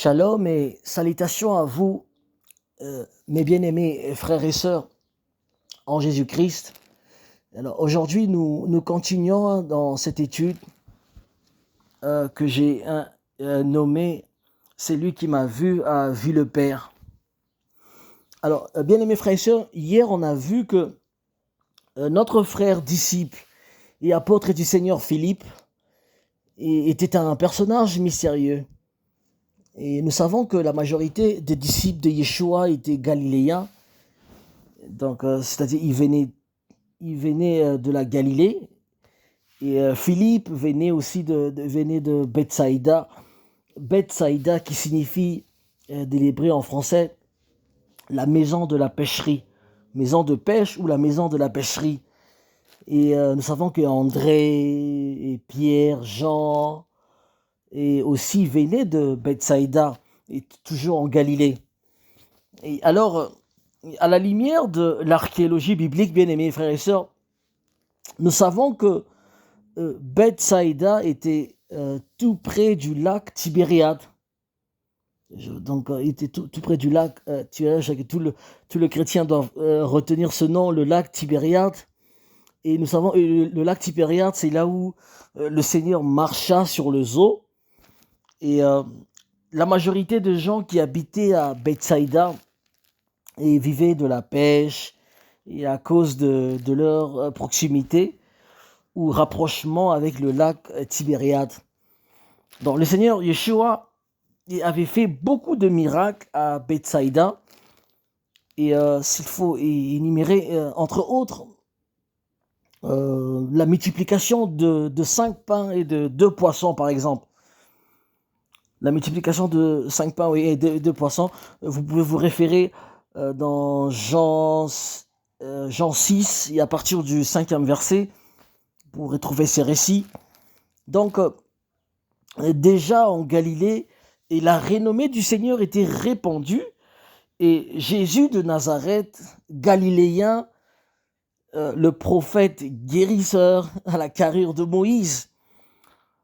Shalom et salutations à vous, mes bien-aimés frères et sœurs en Jésus-Christ. Alors aujourd'hui, nous continuons dans cette étude que j'ai nommée Celui qui m'a vu a vu le Père. Alors, bien-aimés frères et sœurs, hier on a vu que notre frère disciple et apôtre du Seigneur Philippe était un personnage mystérieux. Et nous savons que la majorité des disciples de Yeshua étaient galiléens. Donc, c'est-à-dire ils venaient de la Galilée. Et Philippe venait aussi venait de Bethsaïda. Bethsaïda qui signifie, de l'hébreu en français, la maison de la pêcherie. Maison de pêche ou la maison de la pêcherie. Et nous savons que André et Pierre, Jean, et aussi venaient de Bethsaïda, et toujours en Galilée. Et alors, à la lumière de l'archéologie biblique, bien aimés frères et sœurs, nous savons que Bethsaïda était tout près du lac Tibériade. Donc, il était tout près du lac Tibériade. Tout le chrétien doit retenir ce nom, le lac Tibériade. Et nous savons, le lac Tibériade, c'est là où le Seigneur marcha sur le zoo. Et la majorité de gens qui habitaient à Bethsaïda et vivaient de la pêche, et à cause de leur proximité ou rapprochement avec le lac Tibériade. Donc le Seigneur Yeshua avait fait beaucoup de miracles à Bethsaïda. Et s'il faut énumérer, entre autres, la multiplication de 5 pains et de 2 poissons, par exemple. La multiplication de 5 pains et de 2 poissons, vous pouvez vous référer dans Jean 6, et à partir du 5e verset, vous retrouver ces récits. Donc, déjà en Galilée, et la renommée du Seigneur était répandue, et Jésus de Nazareth, galiléen, le prophète guérisseur à la carrure de Moïse,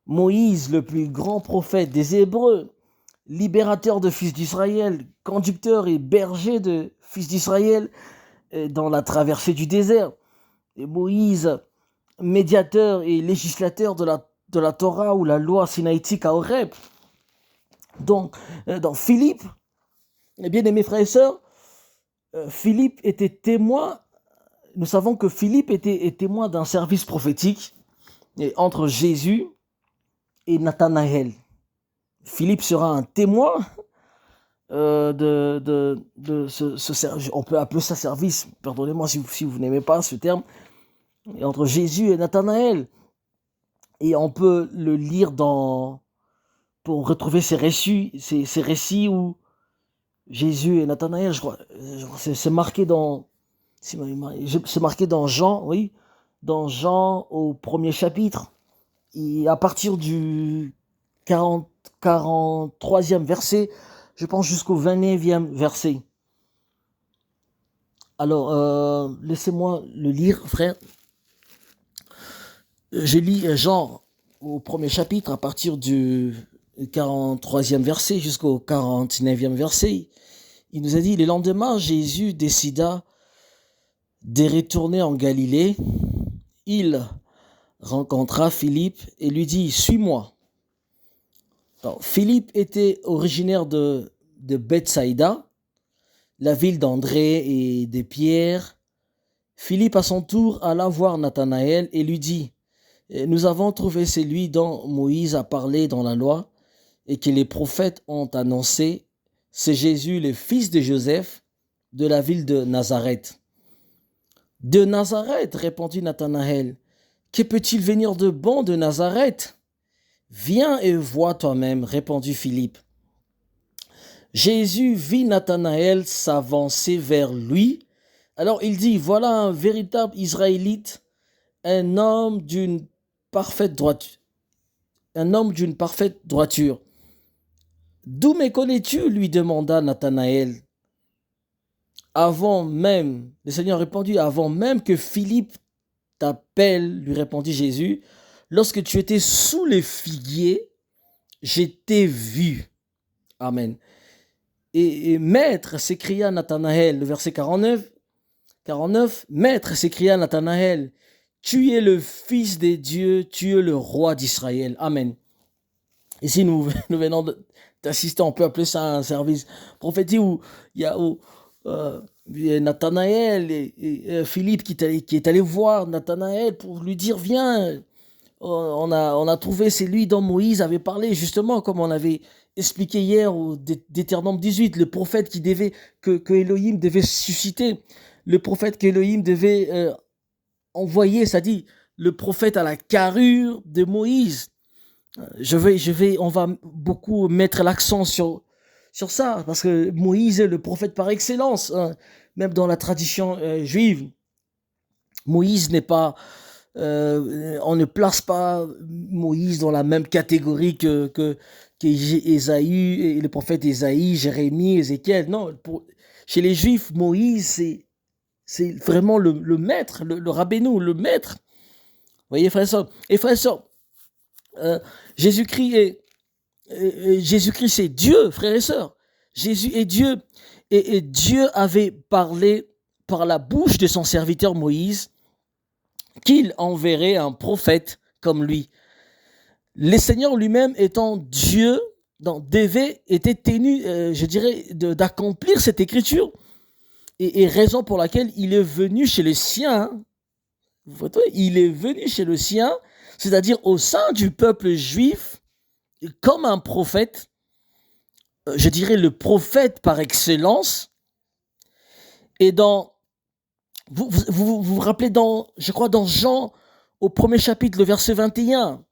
le plus grand prophète des Hébreux, libérateur de fils d'Israël, conducteur et berger de fils d'Israël dans la traversée du désert, et Moïse, médiateur et législateur de la Torah ou la loi sinaïtique à Horeb. Donc, dans Philippe, bien aimés frères et sœurs, Philippe était témoin. Nous savons que Philippe était témoin d'un service prophétique entre Jésus et Nathanaël. Philippe sera un témoin de ce service. On peut appeler ça service, pardonnez-moi si vous n'aimez pas ce terme, entre Jésus et Nathanaël. Et on peut le lire pour retrouver ces récits où Jésus et Nathanaël, je crois c'est marqué dans Jean, oui, dans Jean au premier chapitre, et à partir du 43e verset, je pense jusqu'au 29e verset. Alors, laissez-moi le lire, frère. Je lis Jean au premier chapitre à partir du 43e verset jusqu'au 49e verset. Il nous a dit: le lendemain, Jésus décida de retourner en Galilée. Il rencontra Philippe et lui dit: suis-moi. Alors, Philippe était originaire de Bethsaïda, la ville d'André et de Pierre. Philippe à son tour alla voir Nathanaël et lui dit: nous avons trouvé celui dont Moïse a parlé dans la loi et que les prophètes ont annoncé. C'est Jésus, le fils de Joseph, de la ville de Nazareth. De Nazareth, répondit Nathanaël. Que peut-il venir de bon de Nazareth? Viens et vois toi-même, répondit Philippe. Jésus vit Nathanaël s'avancer vers lui. Alors il dit: voilà un véritable Israélite, un homme d'une parfaite droiture. D'où me connais-tu? Lui demanda Nathanaël. Le Seigneur répondit: avant même que Philippe t'appelle, lui répondit Jésus, lorsque tu étais sous les figuiers, je t'ai vu. Amen. Et maître, s'écria Nathanaël, le verset 49, maître, s'écria Nathanaël, tu es le Fils des dieux, tu es le roi d'Israël. Amen. Ici, nous venons d'assister, on peut appeler ça un service prophétique où il y a Nathanaël et Philippe qui est allé voir Nathanaël pour lui dire, viens, on a trouvé, c'est lui dont Moïse avait parlé, justement, comme on avait expliqué hier au Deutéronome 18, le prophète que Elohim devait susciter, le prophète qu'Elohim devait envoyer, c'est-à-dire le prophète à la carrure de Moïse. On va beaucoup mettre l'accent sur ça, parce que Moïse est le prophète par excellence, hein. Même dans la tradition juive, Moïse n'est pas, on ne place pas Moïse dans la même catégorie qu'Ésaü, et le prophète Ésaïe, Jérémie, Ézéchiel. Non, chez les Juifs, Moïse, c'est vraiment le maître, le rabbénou, le maître. Vous voyez, frères et sœurs. Et frères et sœurs, Jésus-Christ c'est Dieu, frères et sœurs. Jésus est Dieu. Et Dieu avait parlé par la bouche de son serviteur Moïse qu'il enverrait un prophète comme lui. Le Seigneur lui-même étant Dieu, était tenu, d'accomplir cette écriture. Et raison pour laquelle il est venu chez les siens. Il est venu chez le sien, c'est-à-dire au sein du peuple juif, comme un prophète, je dirais le prophète par excellence. Et vous vous rappelez je crois dans Jean, au premier chapitre, le verset 21,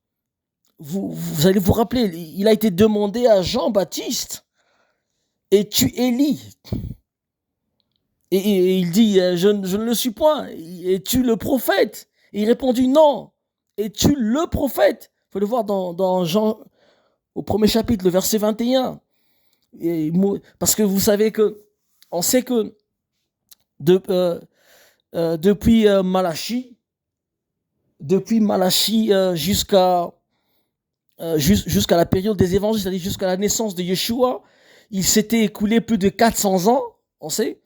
vous allez vous rappeler, il a été demandé à Jean-Baptiste, es-tu Élie? Et il dit, je ne le suis point, es-tu le prophète? Et il répondit, non, es-tu le prophète? Il faut le voir dans Jean, au premier chapitre, le verset 21. Parce que vous savez on sait que depuis Malachie jusqu'à la période des évangiles, c'est-à-dire jusqu'à la naissance de Yeshua, il s'était écoulé plus de 400 ans, on sait.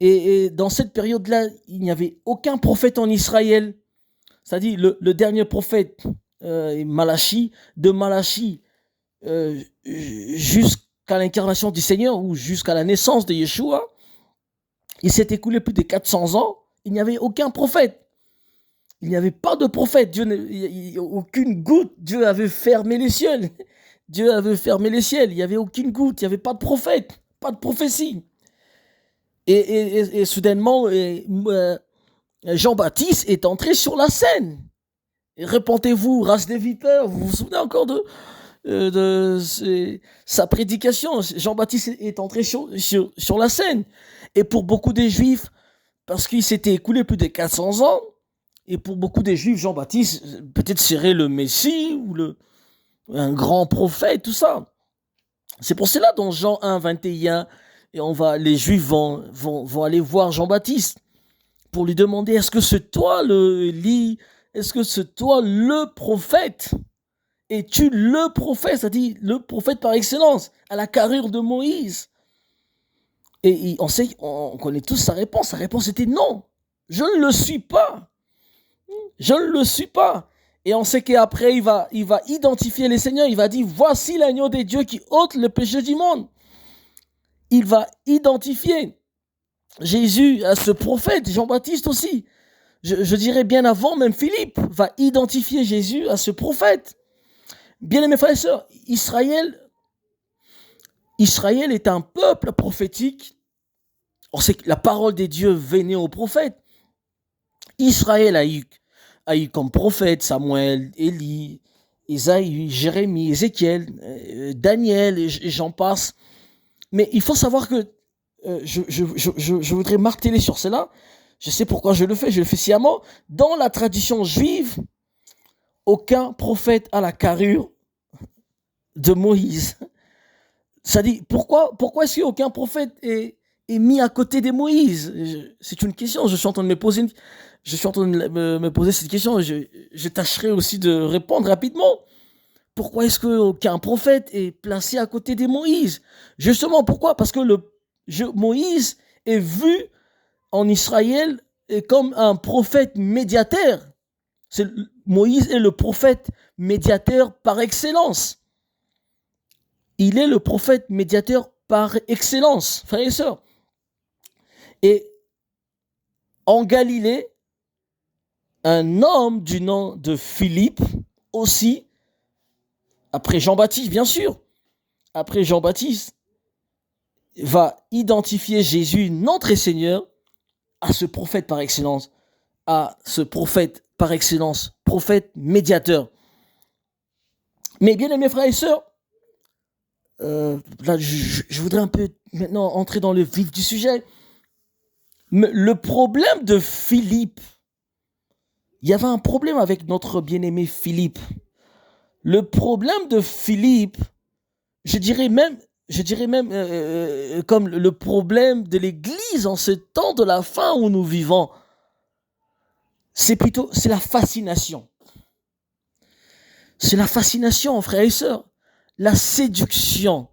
Et dans cette période-là, il n'y avait aucun prophète en Israël. C'est-à-dire le dernier prophète, Malachie, de Malachie jusqu'à l'incarnation du Seigneur ou jusqu'à la naissance de Yeshua, il s'est écoulé plus de 400 ans, il n'y avait aucun prophète. Il n'y avait pas de prophète. Aucune goutte. Dieu avait fermé les cieux. Dieu avait fermé les ciels. Il n'y avait aucune goutte. Il n'y avait pas de prophète. Pas de prophétie. Et soudainement, Jean-Baptiste est entré sur la scène. Et répentez-vous, race des vipères. Vous vous souvenez encore de sa prédication? Jean-Baptiste est entré sur la scène. Et pour beaucoup des Juifs, parce qu'il s'était écoulé plus de 400 ans, et pour beaucoup des Juifs, Jean-Baptiste peut-être serait le Messie ou un grand prophète, tout ça. C'est pour cela dans Jean 1, 21, et les Juifs vont aller voir Jean-Baptiste pour lui demander, est-ce que c'est toi est-ce que c'est toi le prophète? Es-tu le prophète, c'est-à-dire le prophète par excellence, à la carrure de Moïse? Et on connaît tous sa réponse. Sa réponse était non, je ne le suis pas. Je ne le suis pas. Et on sait qu'après, il va identifier les seigneurs. Il va dire, voici l'agneau de Dieu qui ôte le péché du monde. Il va identifier Jésus à ce prophète, Jean-Baptiste aussi. Je dirais bien avant, même Philippe va identifier Jésus à ce prophète. Bien-aimés frères et sœurs, Israël est un peuple prophétique. On sait que la parole des dieux venait aux prophètes. Israël a eu comme prophète Samuel, Élie, Ésaïe, Jérémie, Ézéchiel, Daniel, et j'en passe. Mais il faut savoir que je voudrais marteler sur cela. Je sais pourquoi je le fais sciemment. Dans la tradition juive, aucun prophète à la carrure de Moïse. C'est-à-dire, pourquoi est-ce qu'aucun prophète est mis à côté de Moïse? C'est une question, je suis en train de me poser cette question, je tâcherai aussi de répondre rapidement. pourquoi est-ce qu'un prophète est placé à côté de Moïse? Justement, pourquoi? Parce que Moïse est vu en Israël comme un prophète médiateur. Moïse est le prophète médiateur par excellence. Il est le prophète médiateur par excellence, frères et sœurs. Et en Galilée, un homme du nom de Philippe aussi, après Jean-Baptiste, bien sûr, après Jean-Baptiste, va identifier Jésus, notre Seigneur, à ce prophète par excellence, prophète médiateur. Mais bien aimés frères et sœurs, là, je voudrais un peu maintenant entrer dans le vif du sujet. Mais le problème de Philippe, il y avait un problème avec notre bien-aimé Philippe. Le problème de Philippe, je dirais même comme le problème de l'Église en ce temps de la fin où nous vivons, c'est la fascination. C'est la fascination, frères et sœurs. La séduction.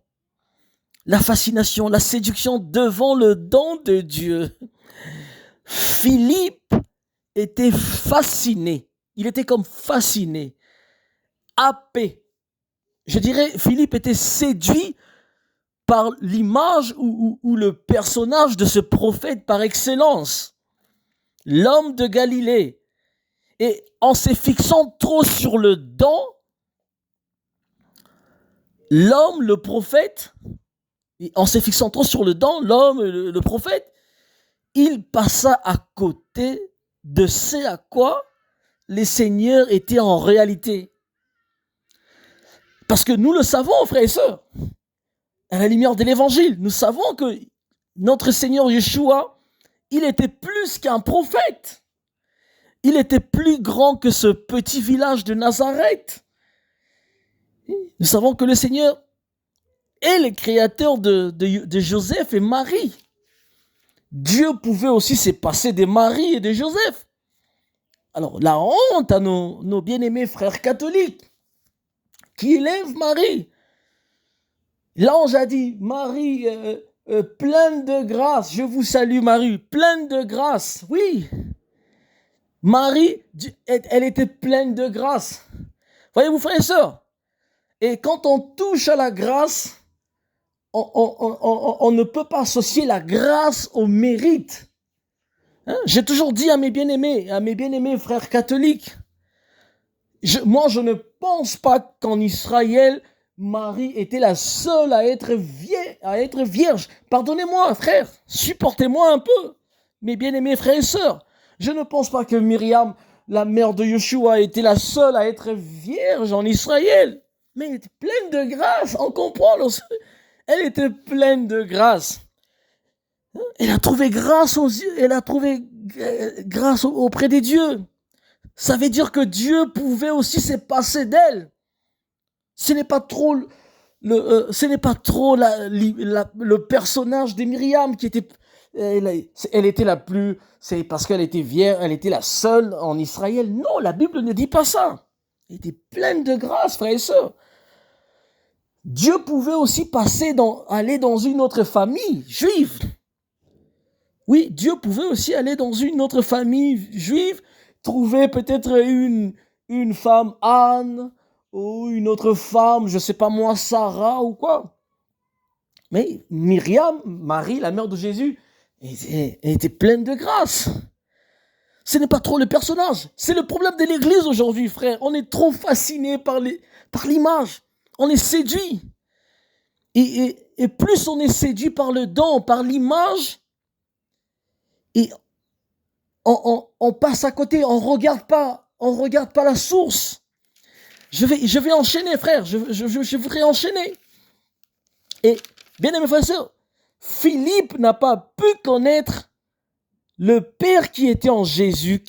La fascination, la séduction devant le don de Dieu. Philippe était fasciné. Il était comme fasciné, happé. Je dirais, Philippe était séduit par l'image ou le personnage de ce prophète par excellence, l'homme de Galilée. Et en se fixant trop sur le don, l'homme, le prophète, en se fixant trop sur le don, l'homme, le prophète, il passa à côté de ce à quoi les seigneurs étaient en réalité. Parce que nous le savons, frères et sœurs, à la lumière de l'évangile, nous savons que notre Seigneur Yeshua, il était plus qu'un prophète. Il était plus grand que ce petit village de Nazareth. Nous savons que le Seigneur est le créateur de Joseph et Marie. Dieu pouvait aussi se passer de Marie et de Joseph. Alors, la honte à nos bien-aimés frères catholiques qui élèvent Marie. L'ange a dit, Marie, pleine de grâce, je vous salue Marie, pleine de grâce. Oui, Marie, elle était pleine de grâce. Voyez-vous, frères et sœurs, et quand on touche à la grâce, on ne peut pas associer la grâce au mérite. Hein? J'ai toujours dit à mes bien-aimés frères catholiques, moi je ne pense pas qu'en Israël, Marie était la seule à être vierge. Pardonnez-moi, frère, supportez-moi un peu, mes bien-aimés frères et sœurs. Je ne pense pas que Myriam, la mère de Yeshua, était la seule à être vierge en Israël. Mais elle était pleine de grâce, on comprend. Elle était pleine de grâce. Elle a trouvé grâce aux yeux, elle a trouvé grâce auprès des dieux. Ça veut dire que Dieu pouvait aussi se passer d'elle. Ce n'est pas trop le personnage de Myriam qui était, elle était la plus, c'est parce qu'elle était vierge, elle était la seule en Israël. Non, la Bible ne dit pas ça. Elle était pleine de grâce, frères et sœurs. Dieu pouvait aussi aller dans une autre famille juive. Oui, Dieu pouvait aussi aller dans une autre famille juive, trouver peut-être une femme Anne, ou une autre femme, je ne sais pas moi, Sarah ou quoi. Mais Myriam, Marie, la mère de Jésus, elle était pleine de grâce. Ce n'est pas trop le personnage. C'est le problème de l'Église aujourd'hui, frère. On est trop fasciné par l'image. On est séduit. Et plus on est séduit par le don, par l'image, et on passe à côté, on regarde pas la source. Je vais enchaîner, frère. Je voudrais enchaîner. Et, bien aimé frère et sœur, Philippe n'a pas pu connaître le Père qui était en Jésus.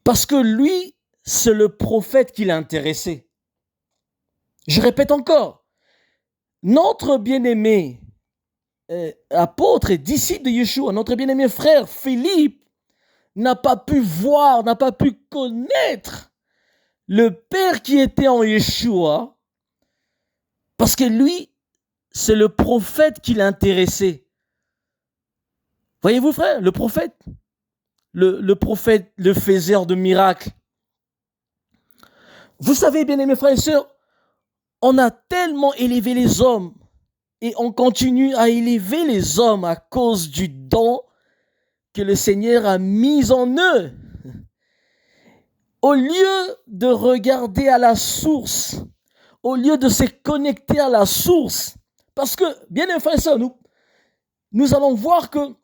Parce que lui, c'est le prophète qui l'intéressait. Je répète encore. Notre bien-aimé apôtre et disciple de Yeshua, notre bien-aimé frère Philippe, n'a pas pu voir, n'a pas pu connaître le Père qui était en Yeshua, parce que lui, c'est le prophète qui l'intéressait. Voyez-vous, frère, le prophète, le prophète, le faiseur de miracles. Vous savez, bien aimés frères et sœurs, on a tellement élevé les hommes et on continue à élever les hommes à cause du don que le Seigneur a mis en eux. Au lieu de regarder à la source, au lieu de se connecter à la source, parce que, bien aimés frères et sœurs, nous allons voir que,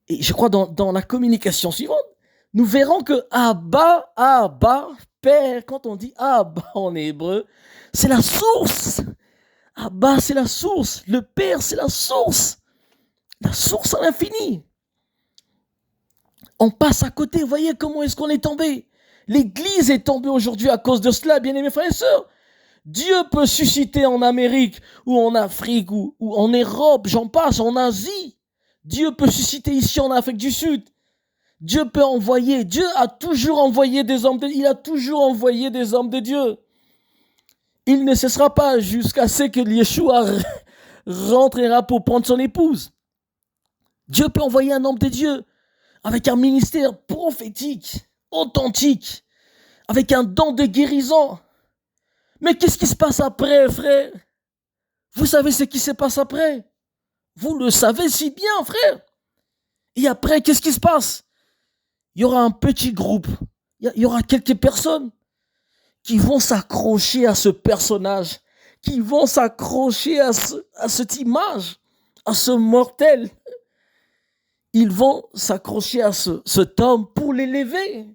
et je crois dans la communication suivante, nous verrons que Abba, Père, quand on dit Abba en hébreu, c'est la source. Abba, c'est la source. Le Père, c'est la source. La source à l'infini. On passe à côté. Voyez comment est-ce qu'on est tombé. L'Église est tombée aujourd'hui à cause de cela, bien aimés frères et sœurs. Dieu peut susciter en Amérique ou en Afrique ou en Europe, j'en passe, en Asie. Dieu peut susciter ici en Afrique du Sud. Dieu peut envoyer. Dieu a toujours envoyé des hommes de Dieu. Il a toujours envoyé des hommes de Dieu. Il ne cessera pas jusqu'à ce que Yeshua rentrera pour prendre son épouse. Dieu peut envoyer un homme de Dieu avec un ministère prophétique, authentique, avec un don de guérison. Mais qu'est-ce qui se passe après, frère? Vous savez ce qui se passe après? Vous le savez si bien, frère. Et après, qu'est-ce qui se passe? Il y aura un petit groupe, il y aura quelques personnes qui vont s'accrocher à ce personnage, qui vont s'accrocher à cette image, à ce mortel. Ils vont s'accrocher à cet homme pour l'élever.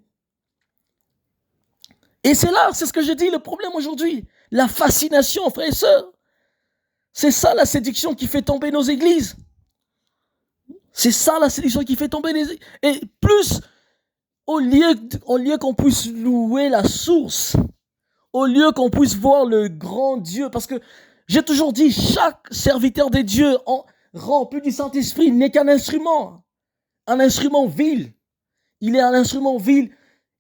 Et c'est ce que je dis, le problème aujourd'hui. La fascination, frères et sœurs. C'est ça la séduction qui fait tomber nos églises. C'est ça la séduction qui fait tomber les églises. Et plus, au lieu qu'on puisse louer la source, au lieu qu'on puisse voir le grand Dieu, parce que j'ai toujours dit, chaque serviteur de Dieu rempli du Saint-Esprit n'est qu'un instrument vil. Il est un instrument vil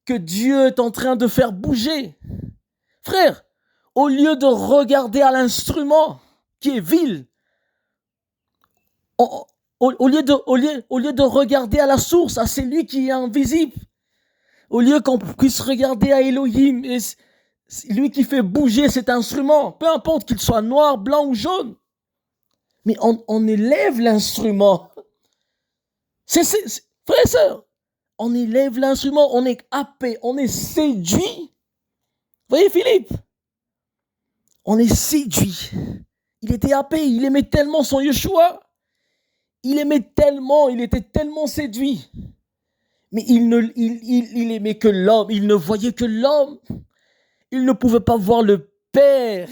que Dieu est en train de faire bouger. Frère, au lieu de regarder à l'instrument qui est vil, au lieu de regarder à la source, à celui qui est invisible, au lieu qu'on puisse regarder à Elohim, et lui qui fait bouger cet instrument, peu importe qu'il soit noir, blanc ou jaune, mais on élève l'instrument. Frère et sœur, on élève l'instrument, on est happé, on est séduit. Voyez Philippe, on est séduit. Il était happé, il aimait tellement son Yeshua. Il était tellement séduit. Mais il aimait que l'homme, il ne voyait que l'homme. Il ne pouvait pas voir le Père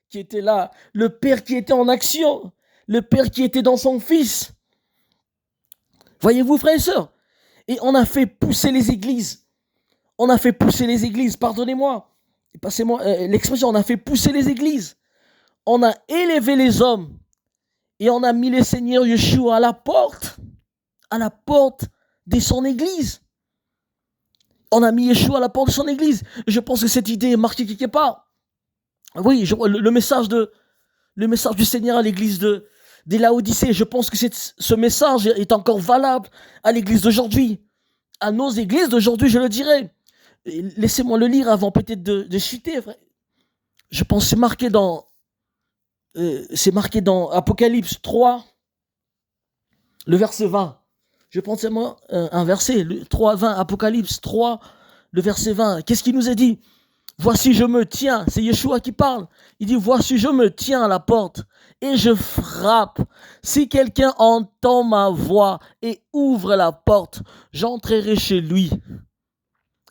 qui était là, le Père qui était en action, le Père qui était dans son Fils. Voyez-vous, frères et sœurs? Et on a fait pousser les églises. Pardonnez-moi. Passez-moi l'expression, on a fait pousser les églises. On a élevé les hommes. Et on a mis le Seigneur Yeshua à la porte de son église. On a mis Yeshua à la porte de son église. Je pense que cette idée est marquée quelque part. Oui, le message du Seigneur à l'église de Laodicée, je pense que ce message est encore valable à l'église d'aujourd'hui. À nos églises d'aujourd'hui, je le dirais. Laissez-moi le lire avant peut-être de chuter. Je pense que c'est marqué dans Apocalypse 3, le verset 20. Je pense c'est moi un verset, le 3, 20, Apocalypse 3, le verset 20. Qu'est-ce qu'il nous a dit? Voici je me tiens, c'est Yeshua qui parle. Il dit voici je me tiens à la porte et je frappe. Si quelqu'un entend ma voix et ouvre la porte, j'entrerai chez lui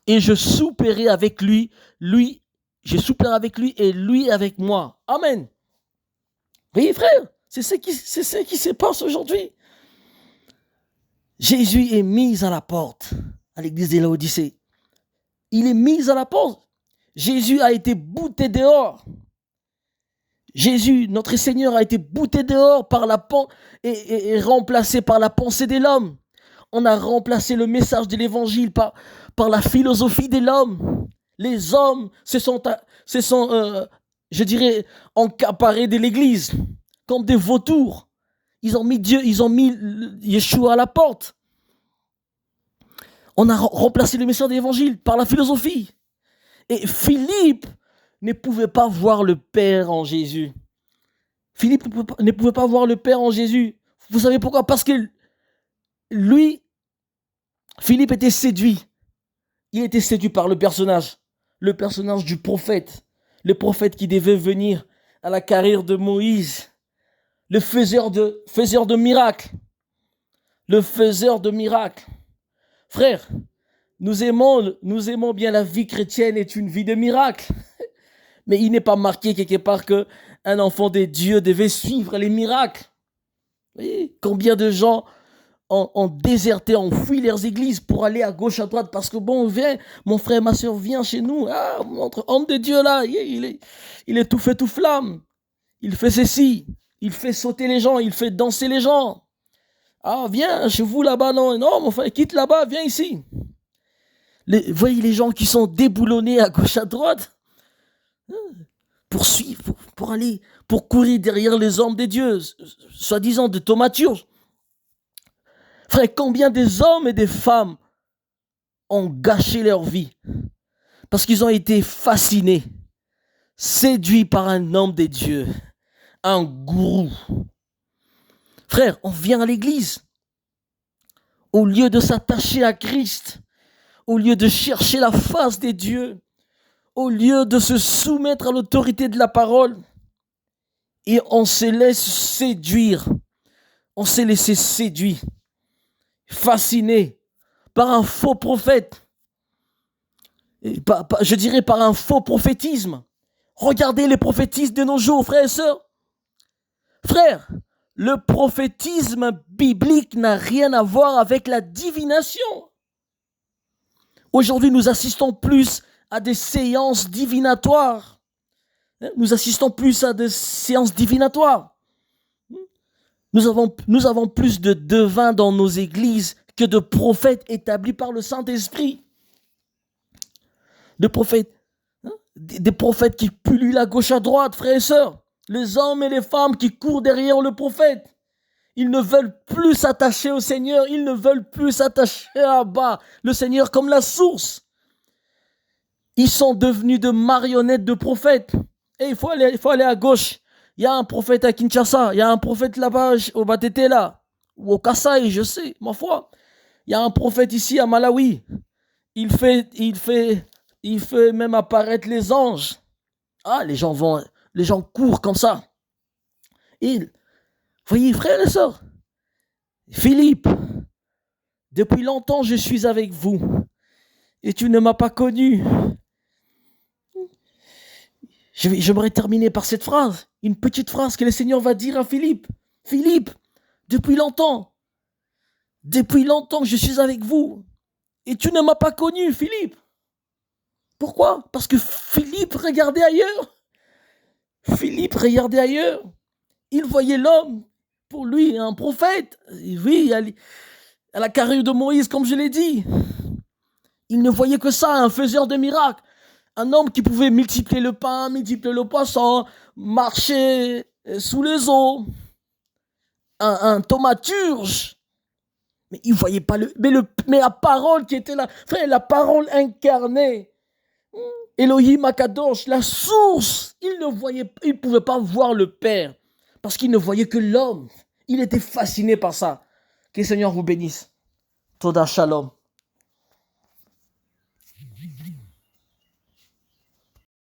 et je souperai avec lui, je souperai avec lui et lui avec moi. Amen. Oui frère, c'est ce qui se passe aujourd'hui. Jésus est mis à la porte à l'église de Laodicée. Il est mis à la porte. Jésus a été bouté dehors. Jésus, notre Seigneur, a été bouté dehors et remplacé par la pensée de l'homme. On a remplacé le message de l'évangile par la philosophie de l'homme. les hommes je dirais, encaparés de l'église, comme des vautours. Ils ont mis Yeshua à la porte. On a remplacé le message de l'évangile par la philosophie. Et Philippe ne pouvait pas voir le Père en Jésus. Philippe ne pouvait pas voir le Père en Jésus. Vous savez pourquoi? Parce que lui, Philippe était séduit. Il était séduit par le personnage du prophète. Le prophète qui devait venir à la carrière de Moïse. Le faiseur de miracles. Le faiseur de miracles. Frère, nous aimons bien la vie chrétienne est une vie de miracles. Mais il n'est pas marqué quelque part qu'un enfant de Dieu devait suivre les miracles. Vous voyez, combien de gens ont déserté, ont fui leurs églises pour aller à gauche, à droite, parce que bon, viens, mon frère, ma soeur, viens chez nous. Ah, notre homme de Dieu là, il est tout fait, tout flamme. Il fait ceci, il fait sauter les gens, il fait danser les gens. Ah, viens, chez vous là-bas, non, mon frère, quitte là-bas, viens ici. Voyez les gens qui sont déboulonnés à gauche, à droite, pour suivre, pour courir derrière les hommes de Dieu, soi-disant de thaumaturges. Frère, combien des hommes et des femmes ont gâché leur vie parce qu'ils ont été fascinés, séduits par un homme de Dieu, un gourou. Frère, on vient à l'église au lieu de s'attacher à Christ, au lieu de chercher la face de Dieu, au lieu de se soumettre à l'autorité de la parole, et on se laisse séduire, on s'est laissé séduire, fasciné par un faux prophète, je dirais par un faux prophétisme. Regardez les prophétismes de nos jours, frères et sœurs. Frères, le prophétisme biblique n'a rien à voir avec la divination. Aujourd'hui, nous assistons plus à des séances divinatoires. Nous assistons plus à des séances divinatoires. Nous avons plus de devins dans nos églises que de prophètes établis par le Saint-Esprit. Des prophètes qui pullulent à gauche à droite, frères et sœurs. Les hommes et les femmes qui courent derrière le prophète. Ils ne veulent plus s'attacher au Seigneur. Ils ne veulent plus s'attacher à bas. Le Seigneur comme la source. Ils sont devenus de marionnettes de prophètes. Et il faut aller à gauche. Il y a un prophète à Kinshasa. Il y a un prophète là-bas au Batete là. Ou au Kasaï, je sais, ma foi. Il y a un prophète ici à Malawi. Il fait même apparaître les anges. Ah, les gens courent comme ça. Et, voyez, frères et sœurs, Philippe, depuis longtemps je suis avec vous et tu ne m'as pas connu. J'aimerais terminer par cette phrase, une petite phrase que le Seigneur va dire à Philippe. Philippe, depuis longtemps je suis avec vous et tu ne m'as pas connu, Philippe. Pourquoi? Parce que Philippe regardait ailleurs. Il voyait l'homme, pour lui, un prophète. Oui, à la carrure de Moïse, comme je l'ai dit. Il ne voyait que ça, un faiseur de miracles. Un homme qui pouvait multiplier le pain, multiplier le poisson, marcher sous les eaux. Un thaumaturge. Mais il ne voyait pas mais la parole qui était là. Frère, la parole incarnée. Elohim Akadosh, la source. Il ne pouvait pas voir le Père. Parce qu'il ne voyait que l'homme. Il était fasciné par ça. Que le Seigneur vous bénisse. Toda Shalom.